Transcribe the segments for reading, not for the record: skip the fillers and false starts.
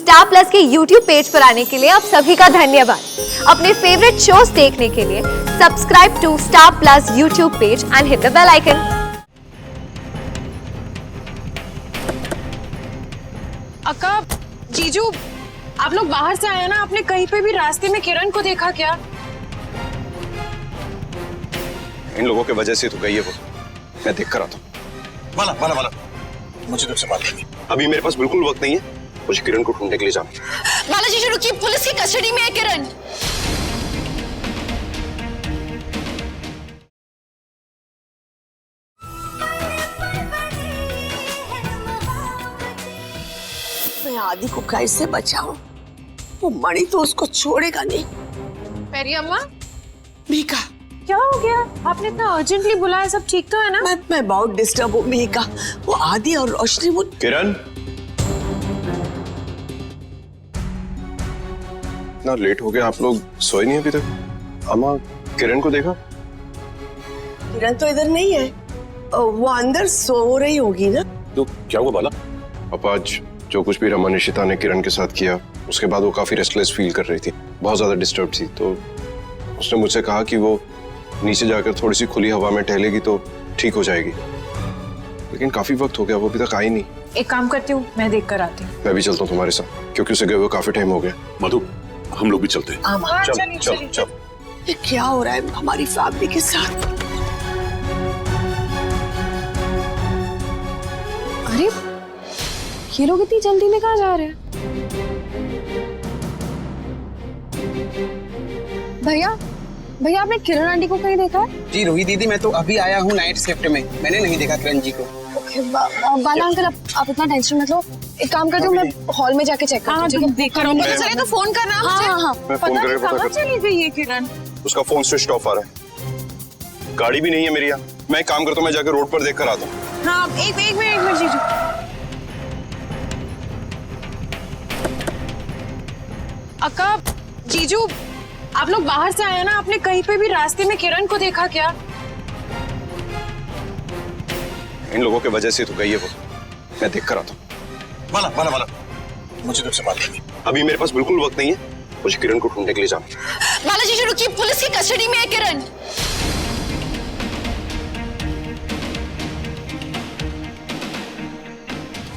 Star plus के YouTube page पर आने के लिए आप सभी का धन्यवाद। अपने फेवरेट शोज देखने के लिए subscribe to Star Plus YouTube page and hit the bell icon. अक्का, जीजू, आप लोग बाहर से आए ना, आपने कहीं पे भी रास्ते में किरण को देखा क्या? इन लोगों की वजह से तो गई है वो। मैं देख कर आता हूँ। माला, मुझे तुमसे बात करनी। अभी मेरे पास बिल्कुल वक्त नहीं है, मुझे किरण को ढूंढने के लिए जाना है। माला जीजू रुकिए, पुलिस की कस्टडी में है किरण। मैं आदि को कैसे बचाऊं? वो मणि तो उसको छोड़ेगा नहीं। पेरी अम्मा, मीका, क्या हो गया? आपने इतना अर्जेंटली बुलाया, सब ठीक तो है ना? मैं बहुत डिस्टर्ब हूँ मीका। वो आदि और रोशनी वो किरण, इतना लेट हो गया, आप लोग सोए नहीं अभी तक? अम्मा, किरण को देखा? किरण तो इधर नहीं है, वो अंदर सो रही होगी ना। तो क्या हुआ बाला? पापा, आज जो कुछ भी रमा निशिता ने किरण के साथ किया, उसके बाद वो काफी रेस्टलेस फील कर रही थी, बहुत ज्यादा डिस्टर्ब थी। तो उसने मुझसे कहा कि वो नीचे जाकर थोड़ी सी खुली हवा में टहलेगी तो ठीक हो जाएगी, लेकिन काफी वक्त हो गया, वो अभी तक आई नहीं। एक काम करती हूँ, मैं देख कर आती हूँ। मैं भी चलता हूँ तुम्हारे साथ, क्योंकि उसे गए हुए काफी टाइम हो गया। मधु, हम लोग भी चलते हैं। चल। ये क्या हो रहा है हमारी फैमिली के साथ? अरे, ये लोग इतनी जल्दी में कहाँ जा रहे हैं? भैया आपने किरण आंटी को कहीं देखा है? जी रोही दीदी, मैं तो अभी आया हूँ नाइट शिफ्ट में, मैंने नहीं देखा किरण जी को। ओके, बाला अंकल, आप इतना टेंशन मत लो। एक काम करती हूँ, मैं हॉल में जाके चेक करती हूँ। पता चले तो फोन करना। हाँ। मैं फोन करके पता कहाँ करता चली गई ये किरण? उसका फोन स्विच ऑफ आ रहा है, गाड़ी भी नहीं है मेरी यहाँ। मैं एक काम करता हूँ, मैं जाकर रोड पर देख कर आता हूँ। हाँ, एक मिनट जीजू। अक्का, जीजू, आप लोग बाहर से आए ना, आपने कहीं पे भी रास्ते में किरण को देखा क्या? इन लोगों की वजह से तो गई है वो। मैं देख कर आता हूँ। माला, मुझे तुमसे बात करनी। अभी मेरे पास बिल्कुल वक्त नहीं है, मुझे किरण को ढूंढने के लिए जाना है। माला जीजू रुकिए, पुलिस की कस्टडी में है किरण।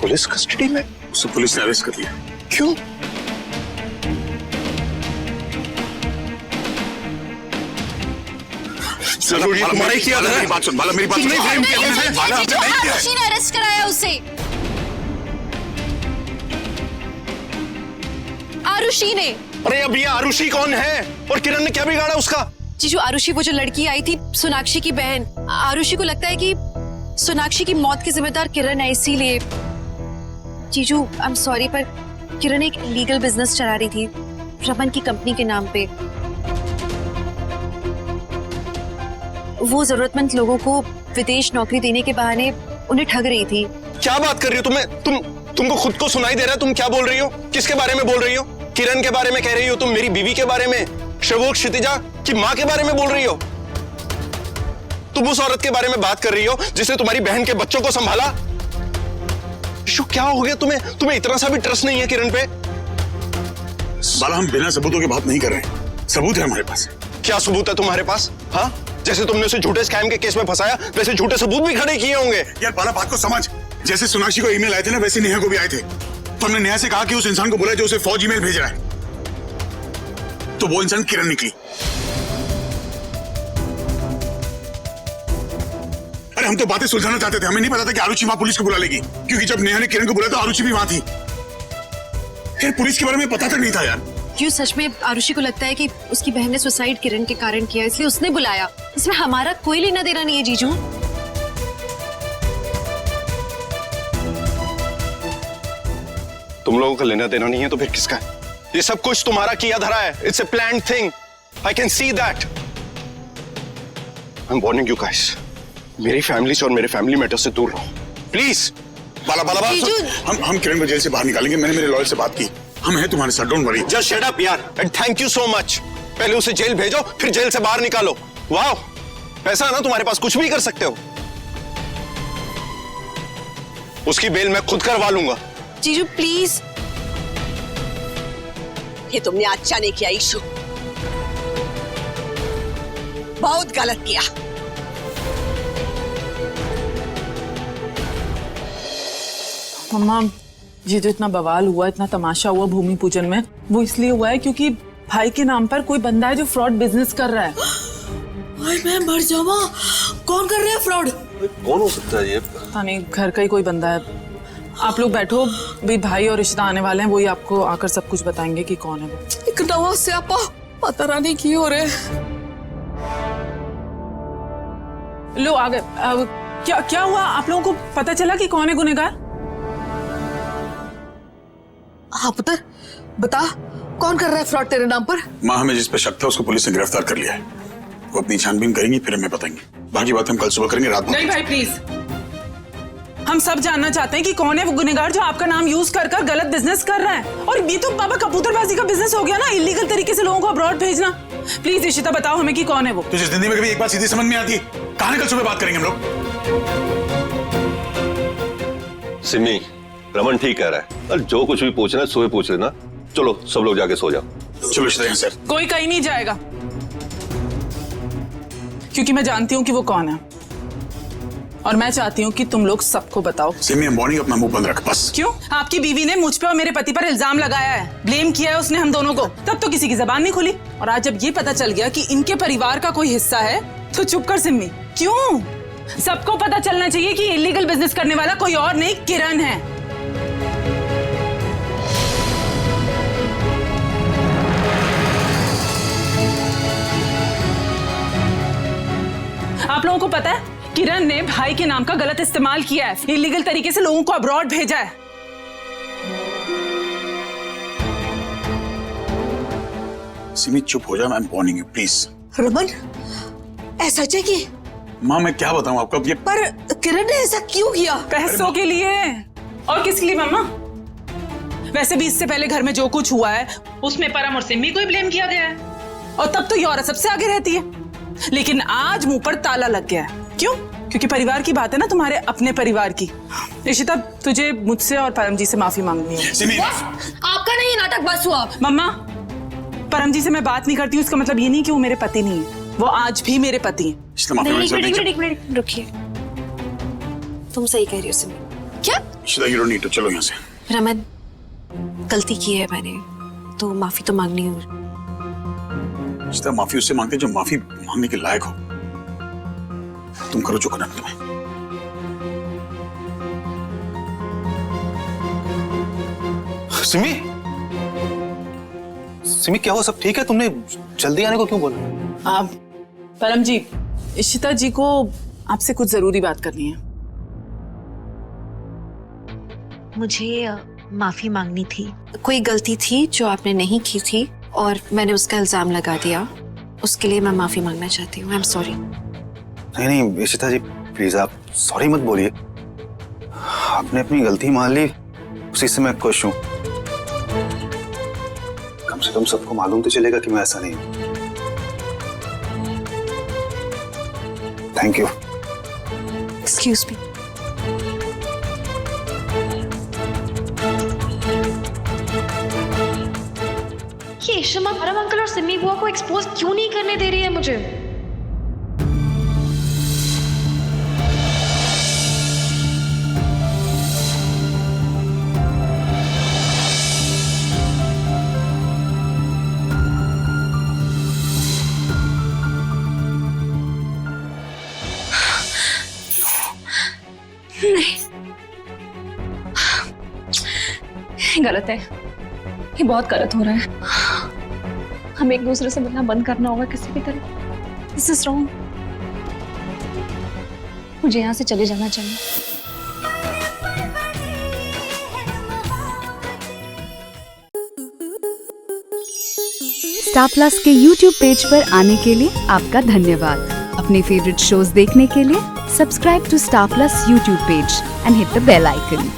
पुलिस कस्टडी में? उसे पुलिस ने अरेस्ट कर लिया। क्यों? जरूर ये तुम्हारा ही किया था। मेरी बात सुन बाला, मेरी बात सुन। आरुषि ने अरेस्ट कराया उसे। आरुषि ने। अरे अब ये आरुषि कौन है और किरण ने क्या बिगाड़ा उसका? जीजू, आरुषि वो जो लड़की आई थी, सोनाक्षी की बहन। आरुषि को लगता है कि सोनाक्षी की मौत की जिम्मेदार किरण है, इसीलिए। जीजू, आई एम सॉरी, पर किरण एक लीगल बिजनेस चला रही थी रमन की कंपनी के नाम पे। वो जरूरतमंद लोगों को विदेश नौकरी देने के बहाने उन्हें ठग रही थी। क्या बात कर रही हो? तुमको खुद को सुनाई दे रहा है? तुम क्या बोल रही हो? किसके बारे में बोल रही हो? किरण के बारे में कह रही हो तुम? मेरी बीवी के बारे में? शवोक क्षितिजा की माँ के बारे में बोल रही हो? तुम उस औरत के बारे में बात कर रही हो जिसने तुम्हारी बहन के बच्चों को संभाला? क्या हो गया तुम्हें इतना सा भी ट्रस्ट नहीं है किरण पे? बाला, हम बिना सबूतों की बात नहीं कर रहे हैं। सबूत है हमारे पास। क्या सबूत है तुम्हारे पास? हाँ, जैसे तुमने उसे झूठे स्कैम के केस में फंसाया, वैसे झूठे सबूत भी खड़े किए होंगे। यार बाला, बात को समझ। जैसे सोनाक्षी को ईमेल आए थे ना, वैसे नेहा को भी आए थे। तो हमने नेहा से कहा कि उस इंसान को बुलाए जो उसे फौज ईमेल भेज रहा है। तो वो इंसान किरण निकली। अरे हम तो बातें सुलझाना चाहते थे, हमें नहीं पता था कि आरुषि वहां पुलिस को बुला लेगी, क्योंकि जब नेहा ने किरण को बुलाया तो आरुषि भी वहां थी। फिर पुलिस के बारे में पता तक नहीं था यार। क्यों, सच में आरुषि को लगता है कि उसकी बहन ने सुसाइड किरण के कारण किया, इसलिए उसने बुलाया। इसमें हमारा कोई लेना देना नहीं है जीजू। तुम लोगों का लेना देना नहीं है तो फिर किसका है? ये सब कुछ तुम्हारा किया धरा है। It's a planned thing, I can see that. I am warning you guys, मेरी फैमिली से और मेरे फैमिली मैटर्स से दूर रहो प्लीज। बाला, हम किरण को जेल से बाहर निकालेंगे। मैंने मेरे लॉयर से बात की, हम हैं तुम्हारे साथ, don't worry. Just shut up यार, and thank you so much. पहले उसे जेल भेजो, फिर जेल से बाहर निकालो। वाह, पैसा है ना तुम्हारे पास, कुछ भी कर सकते हो। उसकी बेल मैं खुद करवा लूंगा। जीजू प्लीज। ये तुमने अच्छा नहीं किया ईशु, बहुत गलत किया। मम्मा, ये जो इतना बवाल हुआ, इतना तमाशा हुआ भूमि पूजन में, वो इसलिए हुआ है क्योंकि भाई के नाम पर कोई बंदा है जो फ्रॉड बिजनेस कर रहा है। ओए मैं मर जाऊँ, कौन कर रहा है फ्रॉड? कौन हो सकता है ये? पता नहीं, घर का ही कोई बंदा है। आप लोग बैठो, भी भाई और रिश्ता आने वाले हैं, वही आपको आकर सब कुछ बताएंगे कि कौन है वो। एक नवा स्यापा पता नहीं की हो रहे। लो आ गए। क्या हुआ? आप लोगों को पता चला कि कौन है गुनहगार? हाँ पुत्र, बता कौन कर रहा है फ्रॉड तेरे नाम पर? माँ, हमें जिस पे शक था उसको पुलिस ने गिरफ्तार कर लिया है। वो अपनी छानबीन करेंगी, फिर हमें बताएंगे। बाकी बात हम कल सुबह करेंगे, रात में। नहीं भाई प्लीज, हम सब जानना चाहते हैं कि कौन है वो गुनहगार जो आपका नाम यूज कर कर गलत बिजनेस कर रहा है। और ये तो बाबा कबूतरबाजी का बिजनेस हो गया ना, इलीगल तरीके से लोगों को अब्रॉड भेजना। प्लीज इशिता बताओ हमें कि कौन है वो। तुझे जिंदगी में कभी एक बात सीधी समझ में आती है? कहां कल सुबह बात करेंगे हम लोग। सिमी, रमन ठीक कह रहा है, और जो कुछ भी पूछना है सुबह पूछ लेना। चलो सब लोग जाके सो जाओ। चलो सर। कोई कहीं नहीं जाएगा, क्योंकि मैं जानती हूँ कि वो कौन है, और मैं चाहती हूँ कि तुम लोग सबको बताओ। सिमी, मॉर्निंग अपना मुंह बंद रख बस। क्यों? आपकी बीवी ने मुझ पे और मेरे पति पर इल्जाम लगाया है, ब्लेम किया है उसने हम दोनों को, तब तो किसी की जबान नहीं खुली। और आज जब ये पता चल गया कि इनके परिवार का कोई हिस्सा है, तो चुप कर सिम्मी। क्यों? सबको पता चलना चाहिए कि इलीगल बिजनेस करने वाला कोई और नहीं, किरण है। आप लोगों को पता है, किरण ने भाई के नाम का गलत इस्तेमाल किया है, इलीगल तरीके से लोगों को अब्रॉड भेजा है। सिमी चुप हो जा, मैं वार्निंग यू प्लीज। रमन, ऐसा है कि माँ मैं क्या बताऊं आपको अब ये। पर किरण ने ऐसा क्यों किया? पैसों के लिए। और किसके लिए मम्मा? वैसे भी इससे पहले घर में जो कुछ हुआ है उसमें परम और सिम्मी को ही ब्लेम किया गया है, और तब तो ये औरत सबसे आगे रहती है। लेकिन आज मुंह पर ताला लग गया है। क्यों? क्योंकि परिवार की बात है ना, तुम्हारे अपने परिवार की। इशिता, तुझे मुझसे और परम जी से माफी मांगनी है। सिमी, आपका नहीं नाटक बस हुआ। मम्मा, परम जी से मैं बात नहीं करती हूँ, इसका मतलब ये नहीं कि वो मेरे पति नहीं है, वो आज भी मेरे पति हैं। एक मिनट रुकिए, तुम सही कह रही हो सिमी। क्या? यू डोंट नीड टू, चलो यहाँ से। रमन, गलती की है मैंने, तो माफी तो मांगनी है। इशिता, माफी उससे मांगते जो माफी मांगने के लायक हो। तुम करो जो करना तुम्हें। सिमी, सिमी क्या हुआ? सब ठीक है? तुमने जल्दी आने को क्यों बोला? आप परम जी, इशिता जी को आपसे कुछ जरूरी बात करनी है। मुझे माफी मांगनी थी। कोई गलती थी जो आपने नहीं की थी और मैंने उसका इल्जाम लगा दिया, उसके लिए मैं माफी मांगना चाहती हूँ। I am sorry. नहीं इशिता जी, प्लीज आप सॉरी मत बोलिए। आपने अपनी गलती मान ली, उसी से मैं खुश हूँ। कम से कम सबको मालूम तो चलेगा कि मैं ऐसा नहीं हूँ। Thank you. Excuse me. ये इशमा परम अंकल और सिमी बुआ को एक्सपोज क्यों नहीं करने दे रही है मुझे? नहीं, गलत है, ये बहुत गलत हो रहा है। हमें एक दूसरे से मिलना बंद करना होगा किसी भी तरह। This is wrong. मुझे यहाँ से चले जाना चाहिए। स्टार प्लस के YouTube पेज पर आने के लिए आपका धन्यवाद। अपने फेवरेट शोज देखने के लिए subscribe to Star Plus YouTube page and hit the bell icon.